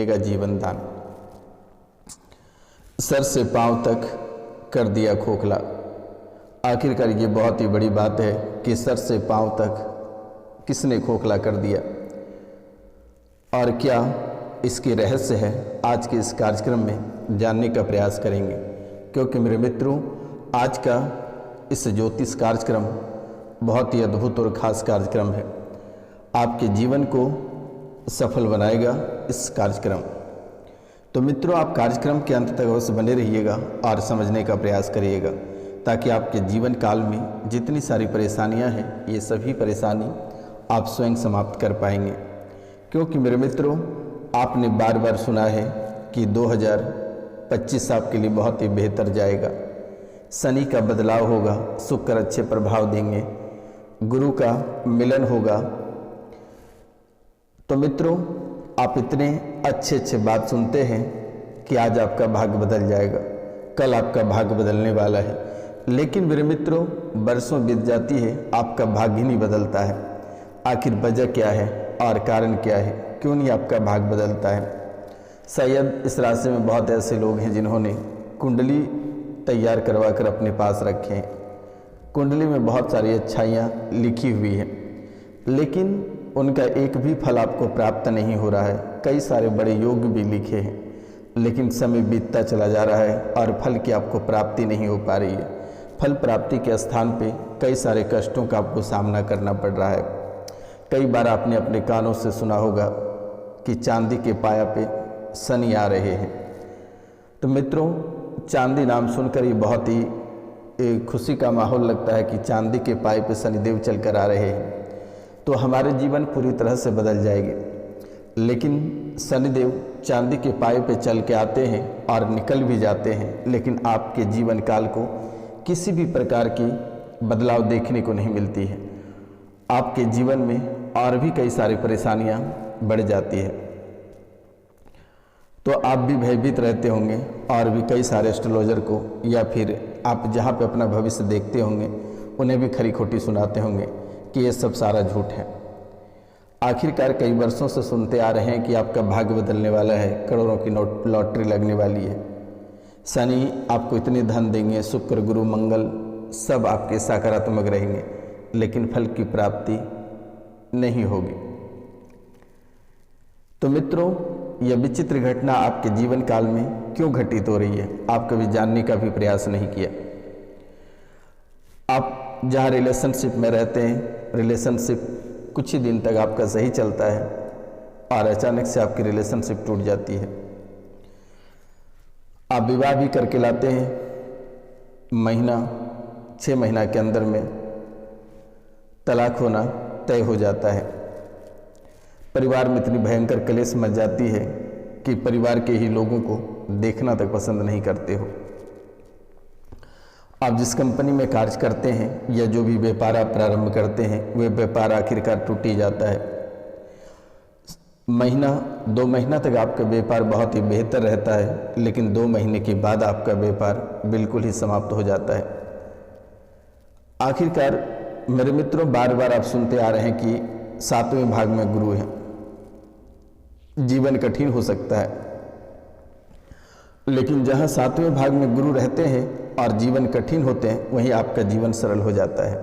देगा जीवन दान। सर से पांव तक कर दिया खोखला। आखिरकार ये बहुत ही बड़ी बात है कि सर से पांव तक किसने खोखला कर दिया, और क्या इसकी रहस्य है, आज के इस कार्यक्रम में जानने का प्रयास करेंगे। क्योंकि मेरे मित्रों, आज का इस ज्योतिष कार्यक्रम बहुत ही अद्भुत और ख़ास कार्यक्रम है। आपके जीवन को सफल बनाएगा इस कार्यक्रम। तो मित्रों, आप कार्यक्रम के अंत तक अवश्य बने रहिएगा और समझने का प्रयास करिएगा, ताकि आपके जीवन काल में जितनी सारी परेशानियां हैं, ये सभी परेशानी आप स्वयं समाप्त कर पाएंगे। क्योंकि मेरे मित्रों, आपने बार बार सुना है कि 2025 आपके लिए बहुत ही बेहतर जाएगा। शनि का बदलाव होगा, शुक्र अच्छे प्रभाव देंगे, गुरु का मिलन होगा। तो मित्रों, आप इतने अच्छे अच्छे बात सुनते हैं कि आज आपका भाग्य बदल जाएगा, कल आपका भाग्य बदलने वाला है। लेकिन मेरे मित्रों, बरसों बीत जाती है, आपका भाग्य ही नहीं बदलता है। आखिर वजह क्या है और कारण क्या है, क्यों नहीं आपका भाग्य बदलता है? शायद इस राशि में बहुत ऐसे लोग हैं जिन्होंने कुंडली तैयार करवा कर अपने पास रखे हैं। कुंडली में बहुत सारी अच्छाइयाँ लिखी हुई हैं, लेकिन उनका एक भी फल आपको प्राप्त नहीं हो रहा है। कई सारे बड़े योग भी लिखे हैं, लेकिन समय बीतता चला जा रहा है और फल की आपको प्राप्ति नहीं हो पा रही है। फल प्राप्ति के स्थान पे कई सारे कष्टों का आपको सामना करना पड़ रहा है। कई बार आपने अपने कानों से सुना होगा कि चांदी के पाया पे शनि आ रहे हैं। तो मित्रों, चांदी नाम सुनकर ही बहुत ही खुशी का माहौल लगता है कि चांदी के पाए पे शनिदेव चल कर आ रहे हैं, तो हमारे जीवन पूरी तरह से बदल जाएंगे। लेकिन शनिदेव चांदी के पाए पे चल के आते हैं और निकल भी जाते हैं, लेकिन आपके जीवन काल को किसी भी प्रकार की बदलाव देखने को नहीं मिलती है। आपके जीवन में और भी कई सारी परेशानियां बढ़ जाती है। तो आप भी भयभीत रहते होंगे और भी कई सारे एस्ट्रोलॉजर को या फिर आप जहां पे अपना भविष्य देखते होंगे उन्हें भी खरी खोटी सुनाते होंगे कि ये सब सारा झूठ है। आखिरकार कई वर्षों से सुनते आ रहे हैं कि आपका भाग्य बदलने वाला है, करोड़ों की लॉटरी लगने वाली है, शनि आपको इतने धन देंगे, शुक्र गुरु मंगल सब आपके सकारात्मक रहेंगे, लेकिन फल की प्राप्ति नहीं होगी। तो मित्रों, यह विचित्र घटना आपके जीवन काल में क्यों घटित हो रही है, आप कभी जानने का भी प्रयास नहीं किया। आप जहाँ रिलेशनशिप में रहते हैं, रिलेशनशिप कुछ ही दिन तक आपका सही चलता है और अचानक से आपकी रिलेशनशिप टूट जाती है। आप विवाह भी करके लाते हैं, 6 महीना के अंदर में तलाक होना तय हो जाता है। परिवार में इतनी भयंकर कलेश मच जाती है कि परिवार के ही लोगों को देखना तक पसंद नहीं करते हो। आप जिस कंपनी में कार्य करते हैं या जो भी व्यापार आप प्रारंभ करते हैं, वह व्यापार आखिरकार टूट ही जाता है। 2 महीना तक आपका व्यापार बहुत ही बेहतर रहता है, लेकिन 2 महीने के बाद आपका व्यापार बिल्कुल ही समाप्त हो जाता है। आखिरकार मेरे मित्रों, बार बार आप सुनते आ रहे हैं कि 7वें भाग में गुरु है, जीवन कठिन हो सकता है। लेकिन जहां 7वें भाग में गुरु रहते हैं और जीवन कठिन होते हैं, वहीं आपका जीवन सरल हो जाता है।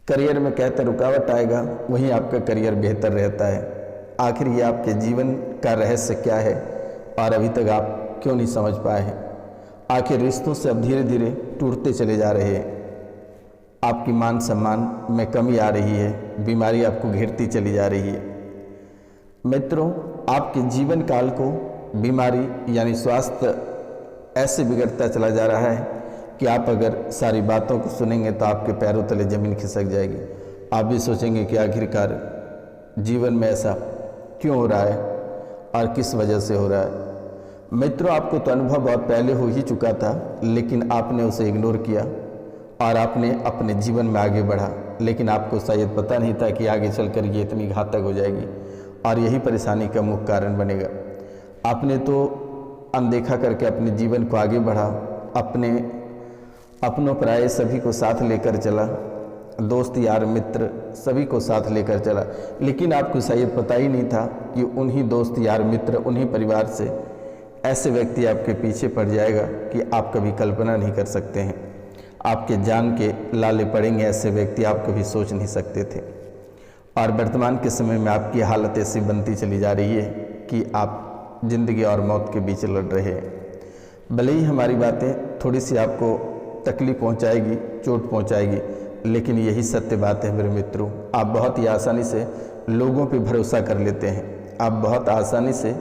करियर में कहते रुकावट आएगा, वहीं आपका करियर बेहतर रहता है। आखिर ये आपके जीवन का रहस्य क्या है और अभी तक आप क्यों नहीं समझ पाए हैं? आखिर रिश्तों से अब धीरे धीरे टूटते चले जा रहे हैं। आपकी मान सम्मान में कमी आ रही है, बीमारी आपको घेरती चली जा रही है। मित्रों, आपके जीवन काल को बीमारी यानी स्वास्थ्य ऐसे बिगड़ता चला जा रहा है कि आप अगर सारी बातों को सुनेंगे तो आपके पैरों तले ज़मीन खिसक जाएगी। आप भी सोचेंगे कि आखिरकार जीवन में ऐसा क्यों हो रहा है और किस वजह से हो रहा है। मित्रों, आपको तो अनुभव बहुत पहले हो ही चुका था, लेकिन आपने उसे इग्नोर किया और आपने अपने जीवन में आगे बढ़ा। लेकिन आपको शायद पता नहीं था कि आगे चलकर ये इतनी घातक हो जाएगी और यही परेशानी का मुख्य कारण बनेगा। आपने तो अनदेखा करके अपने जीवन को आगे बढ़ा, अपनों पराये सभी को साथ लेकर चला, दोस्त यार मित्र सभी को साथ लेकर चला, लेकिन आपको शायद पता ही नहीं था कि उन्हीं दोस्त यार मित्र, उन्हीं परिवार से ऐसे व्यक्ति आपके पीछे पड़ जाएगा कि आप कभी कल्पना नहीं कर सकते हैं। आपके जान के लाले पड़ेंगे ऐसे व्यक्ति आप कभी सोच नहीं सकते थे। और वर्तमान के समय में आपकी हालत ऐसी बनती चली जा रही है कि आप जिंदगी और मौत के बीच लड़ रहे हैं। भले ही हमारी बातें थोड़ी सी आपको तकलीफ पहुंचाएगी, चोट पहुंचाएगी, लेकिन यही सत्य बात है मेरे मित्रों। आप बहुत ही आसानी से लोगों पे भरोसा कर लेते हैं, आप बहुत आसानी से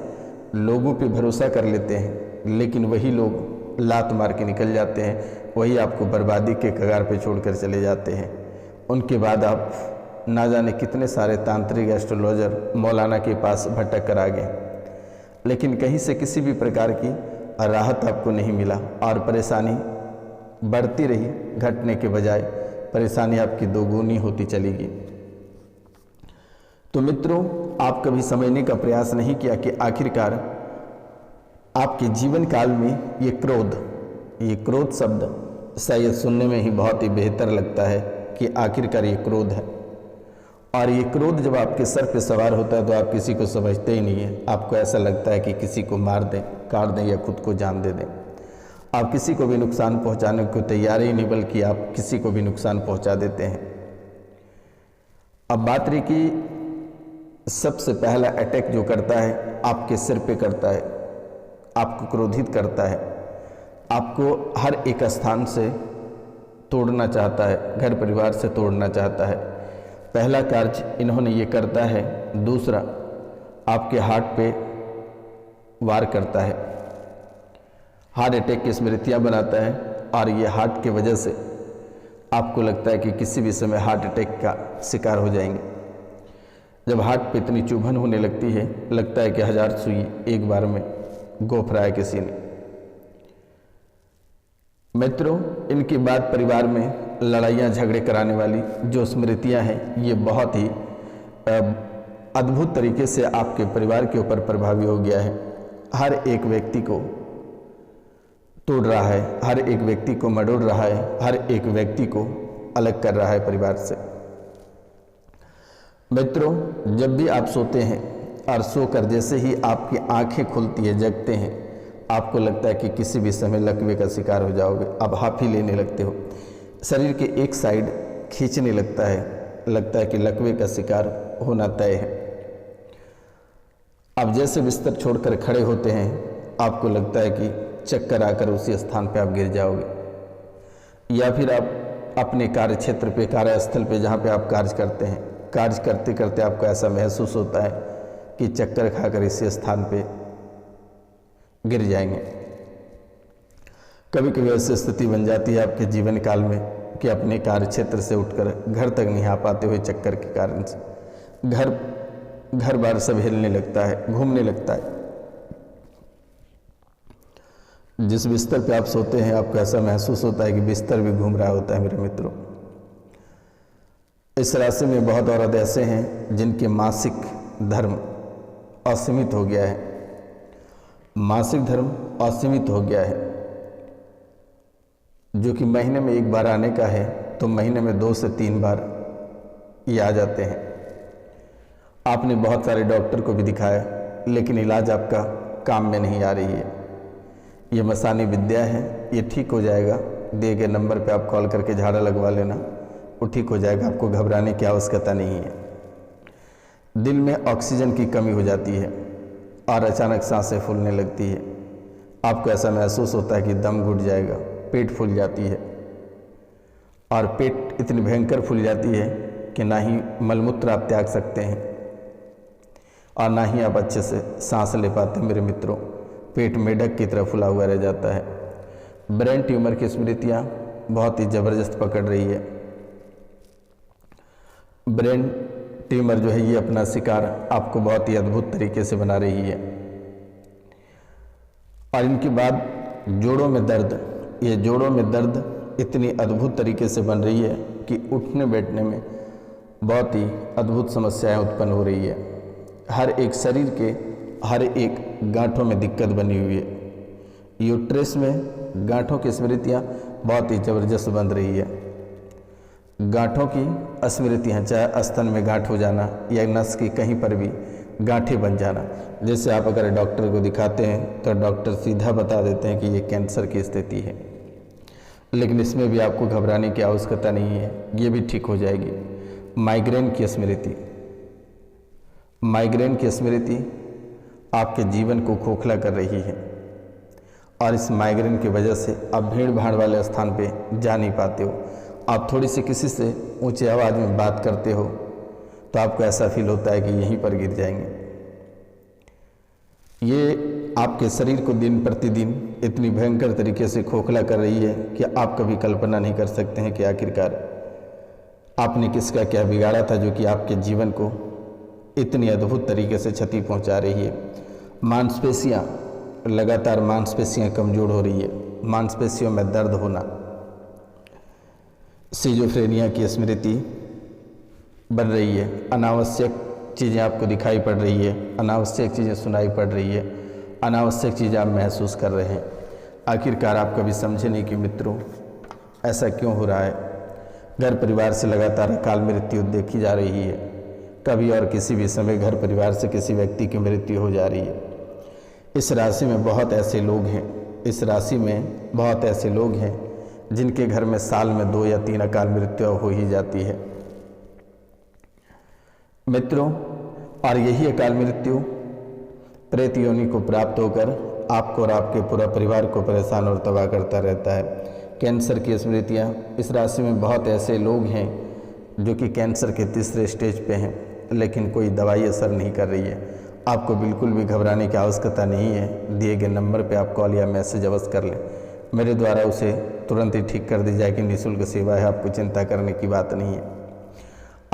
लोगों पे भरोसा कर लेते हैं, लेकिन वही लोग लात मार के निकल जाते हैं, वही आपको बर्बादी के कगार पे छोड़कर चले जाते हैं। उनके बाद आप ना जाने कितने सारे तांत्रिक, एस्ट्रोलॉजर, मौलाना के पास भटक कर आ गए, लेकिन कहीं से किसी भी प्रकार की राहत आपको नहीं मिला और परेशानी बढ़ती रही, घटने के बजाय परेशानी आपकी दोगुनी होती चली गई। तो मित्रों, आप कभी समझने का प्रयास नहीं किया कि आखिरकार आपके जीवन काल में ये क्रोध शब्द शायद सुनने में ही बहुत ही बेहतर लगता है कि आखिरकार ये क्रोध है। और ये क्रोध जब आपके सर पे सवार होता है तो आप किसी को समझते ही नहीं है। आपको ऐसा लगता है कि किसी को मार दें, काट दें या खुद को जान दे दें। आप किसी को भी नुकसान पहुंचाने को तैयार ही नहीं, बल्कि आप किसी को भी नुकसान पहुंचा देते हैं। अब बात रही कि सबसे पहला अटैक जो करता है आपके सिर पे करता है, आपको क्रोधित करता है, आपको हर एक स्थान से तोड़ना चाहता है, घर परिवार से तोड़ना चाहता है। पहला कार्य इन्होंने ये करता है। दूसरा, आपके हार्ट पे वार करता है, हार्ट अटैक की स्मृतियाँ बनाता है और ये हार्ट की वजह से आपको लगता है कि किसी भी समय हार्ट अटैक का शिकार हो जाएंगे। जब हार्ट पे इतनी चुभन होने लगती है, लगता है कि 1000 सुई एक बार में गोफरा है किसी ने। मित्रों, इनके बाद परिवार में लड़ाइयाँ झगड़े कराने वाली जो स्मृतियाँ हैं, ये बहुत ही अद्भुत तरीके से आपके परिवार के ऊपर प्रभावी हो गया है। हर एक व्यक्ति को तोड़ रहा है, हर एक व्यक्ति को मरोड़ रहा है, हर एक व्यक्ति को अलग कर रहा है परिवार से। मित्रों, जब भी आप सोते हैं और सोकर जैसे ही आपकी आंखें खुलती है, जगते हैं, आपको लगता है कि किसी भी समय लकवे का शिकार हो जाओगे। आप हाफी लेने लगते हो, शरीर के एक साइड खींचने लगता है कि लकवे का शिकार होना तय है। आप जैसे बिस्तर छोड़कर खड़े होते हैं, आपको लगता है कि चक्कर आकर उसी स्थान पे आप गिर जाओगे। या फिर आप अपने कार्य क्षेत्र पे, कार्यस्थल पे, जहाँ पे आप कार्य करते हैं, कार्य करते करते आपको ऐसा महसूस होता है कि चक्कर खाकर इसी स्थान पे गिर जाएंगे। कभी कभी ऐसी स्थिति बन जाती है आपके जीवन काल में कि अपने कार्य क्षेत्र से उठकर घर तक नहीं आ पाते हुए चक्कर के कारण से घर बार सब हिलने लगता है, घूमने लगता है। जिस बिस्तर पे आप सोते हैं, आपको ऐसा महसूस होता है कि बिस्तर भी घूम रहा होता है। मेरे मित्रों, इस राशि में बहुत औरत ऐसे हैं जिनके मासिक धर्म असीमित हो गया है, मासिक धर्म असीमित हो गया है, जो कि महीने में एक बार आने का है तो महीने में 2 से 3 बार ये आ जाते हैं। आपने बहुत सारे डॉक्टर को भी दिखाया, लेकिन इलाज आपका काम में नहीं आ रही है। ये मसानी विद्या है, ये ठीक हो जाएगा। दिए गए नंबर पे आप कॉल करके झाड़ा लगवा लेना, वो ठीक हो जाएगा। आपको घबराने की आवश्यकता नहीं है। दिल में ऑक्सीजन की कमी हो जाती है और अचानक सांसें फूलने लगती है। आपको ऐसा महसूस होता है कि दम घुट जाएगा, पेट फूल जाती है और पेट इतनी भयंकर फूल जाती है कि ना ही मलमूत्र आप त्याग सकते हैं और ना ही आप अच्छे से सांस ले पाते। मेरे मित्रों, पेट मेढक की तरह फुला हुआ रह जाता है। ब्रेन ट्यूमर की स्मृतियाँ बहुत ही ज़बरदस्त पकड़ रही है। ब्रेन ट्यूमर जो है, ये अपना शिकार आपको बहुत ही अद्भुत तरीके से बना रही है। और इनके बाद जोड़ों में दर्द, ये जोड़ों में दर्द इतनी अद्भुत तरीके से बन रही है कि उठने बैठने में बहुत ही अद्भुत समस्याएं उत्पन्न हो रही है। हर एक शरीर के हर एक गांठों में दिक्कत बनी हुई है। यूट्रस में गांठों की स्मृतियाँ बहुत ही ज़बरदस्त बन रही है। गांठों की स्मृति हैं, चाहे स्तन में गांठ हो जाना या नस की कहीं पर भी गांठें बन जाना। जैसे आप अगर डॉक्टर को दिखाते हैं तो डॉक्टर सीधा बता देते हैं कि ये कैंसर की स्थिति है, लेकिन इसमें भी आपको घबराने की आवश्यकता नहीं है, ये भी ठीक हो जाएगी। माइग्रेन की स्मृति, माइग्रेन की स्मृति आपके जीवन को खोखला कर रही है और इस माइग्रेन की वजह से आप भीड़ भाड़ वाले स्थान पे जा नहीं पाते हो। आप थोड़ी सी किसी से ऊंची आवाज़ में बात करते हो तो आपको ऐसा फील होता है कि यहीं पर गिर जाएंगे। ये आपके शरीर को दिन प्रतिदिन इतनी भयंकर तरीके से खोखला कर रही है कि आप कभी कल्पना नहीं कर सकते हैं कि आखिरकार आपने किसका क्या बिगाड़ा था जो कि आपके जीवन को इतनी अद्भुत तरीके से क्षति पहुंचा रही है। मांसपेशियां, लगातार मांसपेशियां कमज़ोर हो रही है, मांसपेशियों में दर्द होना, सिजोफ्रेनिया की स्मृति बन रही है, अनावश्यक चीज़ें आपको दिखाई पड़ रही है, अनावश्यक चीज़ें सुनाई पड़ रही है, अनावश्यक चीज़ें आप महसूस कर रहे हैं। आखिरकार आप कभी समझे नहीं कि मित्रों ऐसा क्यों हो रहा है। घर परिवार से लगातार अकाल मृत्यु देखी जा रही है, कभी और किसी भी समय घर परिवार से किसी व्यक्ति की मृत्यु हो जा रही है। इस राशि में बहुत ऐसे लोग हैं, इस राशि में बहुत ऐसे लोग हैं जिनके घर में साल में 2 या 3 अकाल मृत्यु हो ही जाती है मित्रों। और यही अकाल मृत्यु प्रेत योनि को प्राप्त होकर आपको और आपके पूरा परिवार को परेशान और तबाह करता रहता है। कैंसर की स्मृतियाँ, इस राशि में बहुत ऐसे लोग हैं जो कि कैंसर के 3रे स्टेज पे हैं, लेकिन कोई दवाई असर नहीं कर रही है। आपको बिल्कुल भी घबराने की आवश्यकता नहीं है। दिए गए नंबर पे आप कॉल या मैसेज अवश्य कर लें, मेरे द्वारा उसे तुरंत ही ठीक कर दी जाएगी। निःशुल्क सेवा है, आपको चिंता करने की बात नहीं है।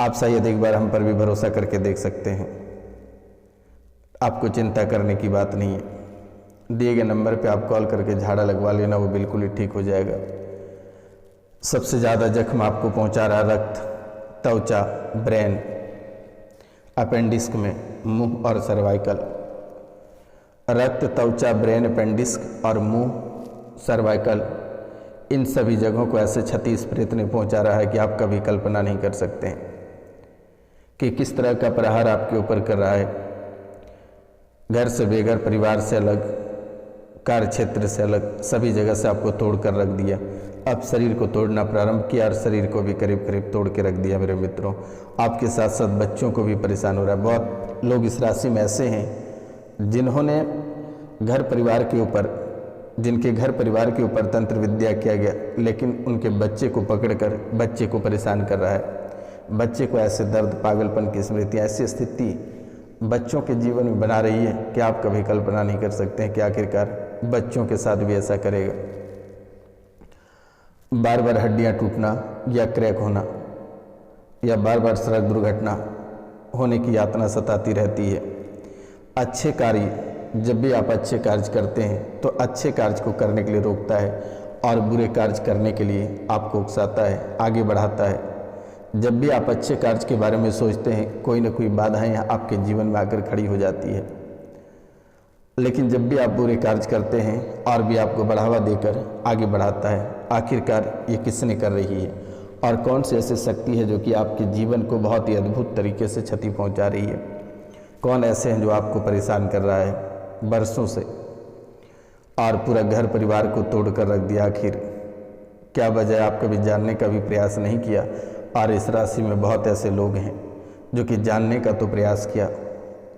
आप शायद एक बार हम पर भी भरोसा करके देख सकते हैं, आपको चिंता करने की बात नहीं है। दिए गए नंबर पे आप कॉल करके झाड़ा लगवा लेना, वो बिल्कुल ही ठीक हो जाएगा। सबसे ज़्यादा जख्म आपको पहुंचा रहा रक्त, त्वचा, ब्रेन, अपेंडिक्स में मुंह और सर्वाइकल। रक्त, त्वचा, ब्रेन, अपेंडिक्स और मुंह, सर्वाइकल, इन सभी जगहों को ऐसे क्षति इस प्रेत ने पहुंचा रहा है कि आप कभी कल्पना नहीं कर सकते हैं कि किस तरह का प्रहार आपके ऊपर कर रहा है। घर से बेघर, परिवार से अलग, कार्य क्षेत्र से अलग, सभी जगह से आपको तोड़ कर रख दिया। अब शरीर को तोड़ना प्रारंभ किया और शरीर को भी करीब करीब तोड़ के रख दिया। मेरे मित्रों, आपके साथ साथ बच्चों को भी परेशान हो रहा है। बहुत लोग इस राशि में ऐसे हैं जिन्होंने घर परिवार के ऊपर, जिनके घर परिवार के ऊपर तंत्र विद्या किया गया, लेकिन उनके बच्चे को पकड़कर बच्चे को परेशान कर रहा है। बच्चे को ऐसे दर्द, पागलपन की स्मृति, ऐसी स्थिति बच्चों के जीवन में बना रही है कि आप कभी कल्पना नहीं कर सकते हैं कि आखिरकार बच्चों के साथ भी ऐसा करेगा। बार बार हड्डियां टूटना या क्रैक होना या बार बार सड़क दुर्घटना होने की यातना सताती रहती है। अच्छे कार्य, जब भी आप अच्छे कार्य करते हैं तो अच्छे कार्य को करने के लिए रोकता है और बुरे कार्य करने के लिए आपको उकसाता है, आगे बढ़ाता है। जब भी आप अच्छे कार्य के बारे में सोचते हैं, कोई ना कोई बाधाएं आपके जीवन में आकर खड़ी हो जाती है। लेकिन जब भी आप बुरे कार्य करते हैं और भी आपको बढ़ावा देकर आगे बढ़ाता है। आखिरकार ये किसने कर रही है और कौन सी ऐसी शक्ति है जो कि आपके जीवन को बहुत ही अद्भुत तरीके से क्षति पहुंचा रही है? कौन ऐसे हैं जो आपको परेशान कर रहा है बरसों से और पूरा घर परिवार को तोड़ कर रख दिया? आखिर क्या वजह? आप कभी जानने का भी प्रयास नहीं किया। और इस राशि में बहुत ऐसे लोग हैं जो कि जानने का तो प्रयास किया,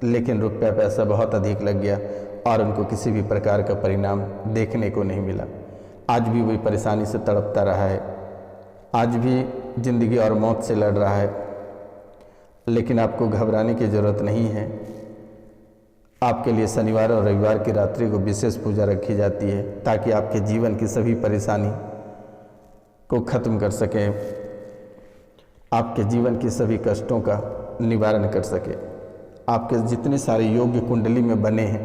लेकिन रुपया पैसा बहुत अधिक लग गया और उनको किसी भी प्रकार का परिणाम देखने को नहीं मिला। आज भी वही परेशानी से तड़पता रहा है, आज भी जिंदगी और मौत से लड़ रहा है। लेकिन आपको घबराने की ज़रूरत नहीं है। आपके लिए शनिवार और रविवार की रात्रि को विशेष पूजा रखी जाती है ताकि आपके जीवन की सभी परेशानी को खत्म कर सके, आपके जीवन की सभी कष्टों का निवारण कर सके। आपके जितने सारे योग कुंडली में बने हैं,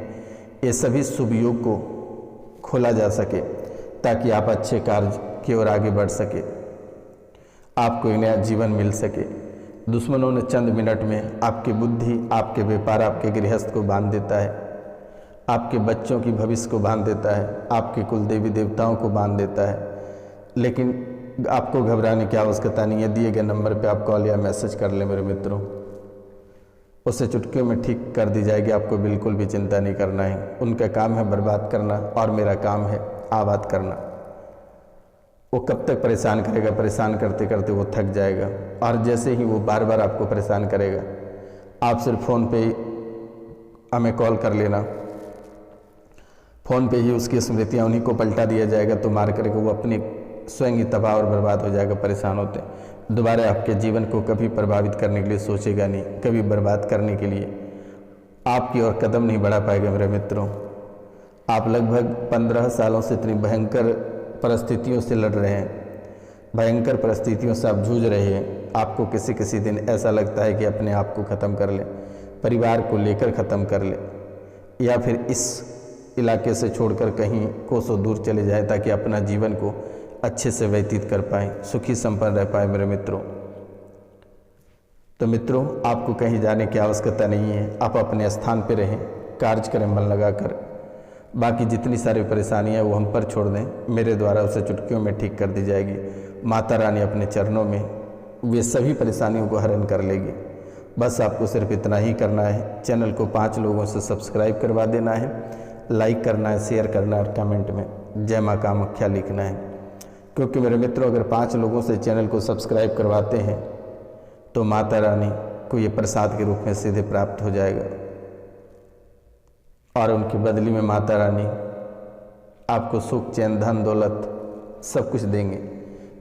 ये सभी शुभ योग को खोला जा सके ताकि आप अच्छे कार्य की ओर आगे बढ़ सके, आपको एक नया जीवन मिल सके। दुश्मनों ने चंद मिनट में आपकी बुद्धि, आपके व्यापार, आपके गृहस्थ को बांध देता है, आपके बच्चों की भविष्य को बांध देता है, आपके कुल देवी देवताओं को बांध देता है। लेकिन आपको घबराने की आवश्यकता नहीं है। दिए गए नंबर पे आप कॉल या मैसेज कर लें मेरे मित्रों, उससे चुटकियों में ठीक कर दी जाएगी। आपको बिल्कुल भी चिंता नहीं करना है। उनका काम है बर्बाद करना और मेरा काम है आबाद करना। वो कब तक परेशान करेगा, परेशान करते करते वो थक जाएगा, और जैसे ही वो बार बार आपको परेशान करेगा, आप सिर्फ फ़ोन पे हमें कॉल कर लेना। फ़ोन पे ही उसकी स्मृतियाँ उन्हीं को पलटा दिया जाएगा, तो मार करके वो अपने स्वयं ही तबाह और बर्बाद हो जाएगा। परेशान होते दोबारा आपके जीवन को कभी प्रभावित करने के लिए सोचेगा नहीं, कभी बर्बाद करने के लिए आपकी ओर कदम नहीं बढ़ा पाएगा। मेरे मित्रों, आप लगभग 15 सालों से इतनी भयंकर परिस्थितियों से लड़ रहे हैं, भयंकर परिस्थितियों से आप जूझ रहे हैं। आपको किसी किसी दिन ऐसा लगता है कि अपने आप को ख़त्म कर ले, परिवार को लेकर ख़त्म कर ले, या फिर इस इलाके से छोड़कर कहीं कोसों दूर चले जाए ताकि अपना जीवन को अच्छे से व्यतीत कर पाएँ, सुखी संपन्न रह पाए। मेरे मित्रों, तो मित्रों, आपको कहीं जाने की आवश्यकता नहीं है। आप अपने स्थान पर रहें, कार्य करें मन लगाकर। बाकी जितनी सारी परेशानियां वो हम पर छोड़ दें, मेरे द्वारा उसे चुटकियों में ठीक कर दी जाएगी। माता रानी अपने चरणों में वे सभी परेशानियों को हरण कर लेगी। बस आपको सिर्फ इतना ही करना है। चैनल को 5 लोगों से सब्सक्राइब करवा देना है, लाइक करना है, शेयर करना है और कमेंट में जय माँ कामाख्या लिखना है। क्योंकि मेरे मित्रों, अगर 5 लोगों से चैनल को सब्सक्राइब करवाते हैं तो माता रानी को ये प्रसाद के रूप में सीधे प्राप्त हो जाएगा, और उनकी बदली में माता रानी आपको सुख, चैन, धन, दौलत सब कुछ देंगे।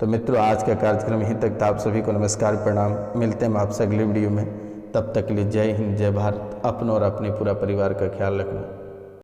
तो मित्रों, आज का कार्यक्रम यहीं तक था। आप सभी को नमस्कार, प्रणाम। मिलते हैं हम आपसे अगली वीडियो में। तब तक के लिए जय हिंद, जय भारत। अपनों और अपने पूरा परिवार का ख्याल रखना।